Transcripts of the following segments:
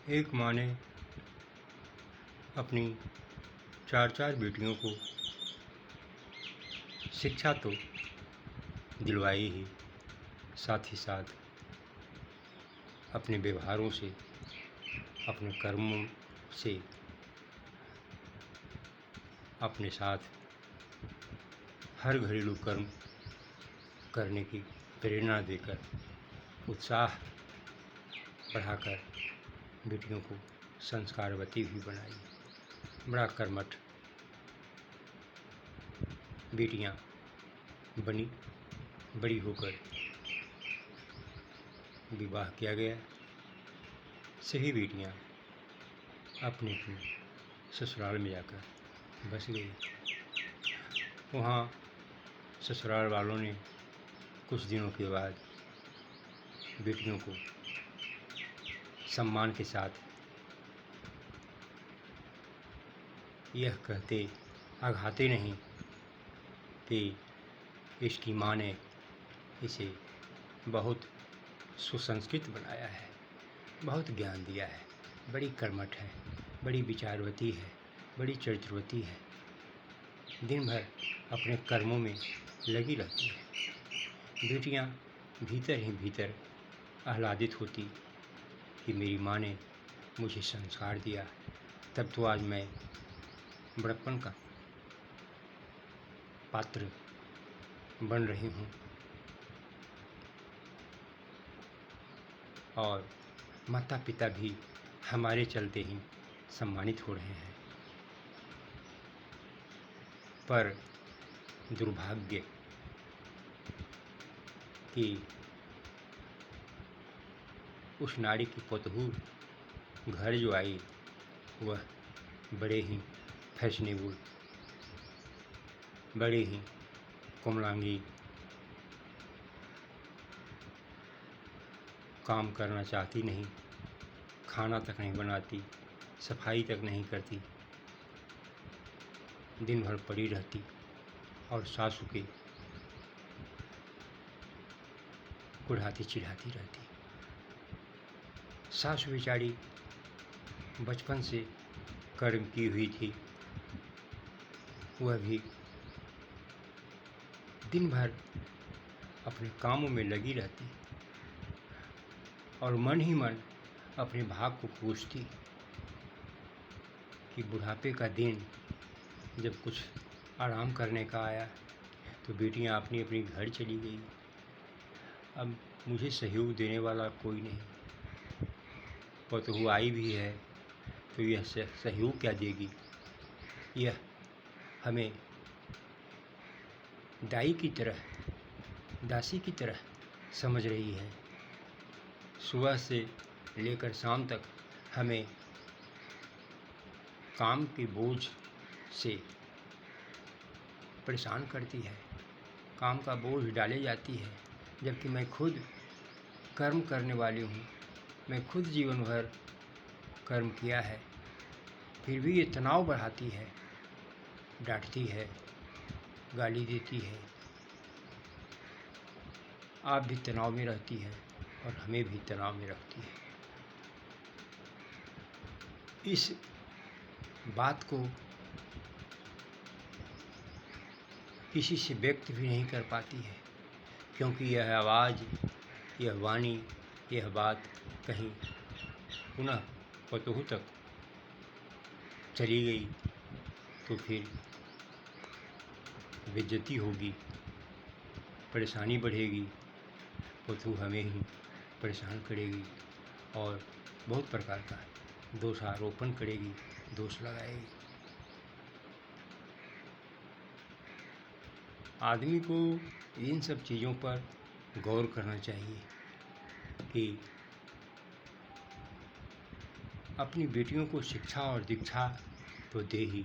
एक माँ ने अपनी चार चार बेटियों को शिक्षा तो दिलवाई ही, साथ ही साथ अपने व्यवहारों से, अपने कर्मों से, अपने साथ हर घरेलू कर्म करने की प्रेरणा देकर, उत्साह बढ़ाकर बेटियों को संस्कारवती भी बनाई। बड़ा कर्मठ बेटियां बनी। बड़ी होकर विवाह किया गया। सही बेटियां अपने अपने ससुराल में जाकर बस गई। वहाँ ससुराल वालों ने कुछ दिनों के बाद बेटियों को सम्मान के साथ यह कहते आघाते नहीं कि इसकी माँ ने इसे बहुत सुसंस्कृत बनाया है, बहुत ज्ञान दिया है, बड़ी कर्मठ है, बड़ी विचारवती है, बड़ी चरित्रवती है, दिन भर अपने कर्मों में लगी रहती है। बेटियां भीतर ही भीतर आह्लादित होती कि मेरी माँ ने मुझे संस्कार दिया, तब तो आज मैं बड़प्पन का पात्र बन रही हूँ। और माता पिता भी हमारे चलते ही सम्मानित हो रहे हैं। पर दुर्भाग्य कि उस नारी की पतोहू घर जो आई वह बड़े ही फैशनेबल, बड़े ही कोमलांगी, काम करना चाहती नहीं, खाना तक नहीं बनाती, सफाई तक नहीं करती, दिन भर पड़ी रहती और सासू के कुढ़ाती चिढ़ाती रहती। सासू बेचारी बचपन से कर्म की हुई थी, वह भी दिन भर अपने कामों में लगी रहती और मन ही मन अपने भाग को पूछती कि बुढ़ापे का दिन जब कुछ आराम करने का आया तो बेटियां अपनी अपनी घर चली गई। अब मुझे सहयोग देने वाला कोई नहीं, पतोहू आई भी है तो यह सहयोग क्या देगी। यह हमें दाई की तरह, दासी की तरह समझ रही है। सुबह से लेकर शाम तक हमें काम के बोझ से परेशान करती है, काम का बोझ डाले जाती है, जबकि मैं खुद कर्म करने वाली हूँ। मैं खुद जीवन भर कर्म किया है, फिर भी ये तनाव बढ़ाती है, डांटती है, गाली देती है। आप भी तनाव में रहती है और हमें भी तनाव में रखती है। इस बात को किसी से व्यक्त भी नहीं कर पाती है, क्योंकि यह आवाज़, यह वाणी, यह बात कहीं पुनः पतोहू तक चली गई तो फिर बेइज्जती होगी, परेशानी बढ़ेगी, पतोहू हमें ही परेशान करेगी और बहुत प्रकार का दोषारोपण करेगी, दोष लगाएगी। आदमी को इन सब चीज़ों पर गौर करना चाहिए कि अपनी बेटियों को शिक्षा और दीक्षा तो दे ही,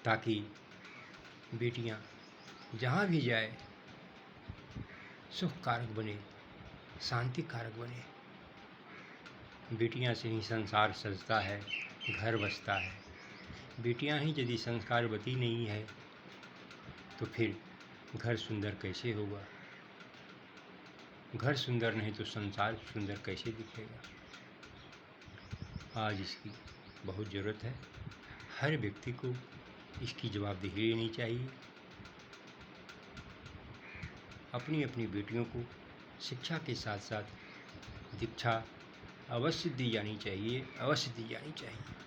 ताकि बेटियां जहाँ भी जाए सुख कारक बने, शांति कारक बने। बेटियां से ही संसार सजता है, घर बसता है। बेटियां ही यदि संस्कारवती नहीं है तो फिर घर सुंदर कैसे होगा। घर सुंदर नहीं तो संसार सुंदर कैसे दिखेगा। आज इसकी बहुत ज़रूरत है। हर व्यक्ति को इसकी जवाबदेही लेनी चाहिए। अपनी अपनी बेटियों को शिक्षा के साथ साथ दीक्षा अवश्य दी जानी चाहिए, अवश्य दी जानी चाहिए।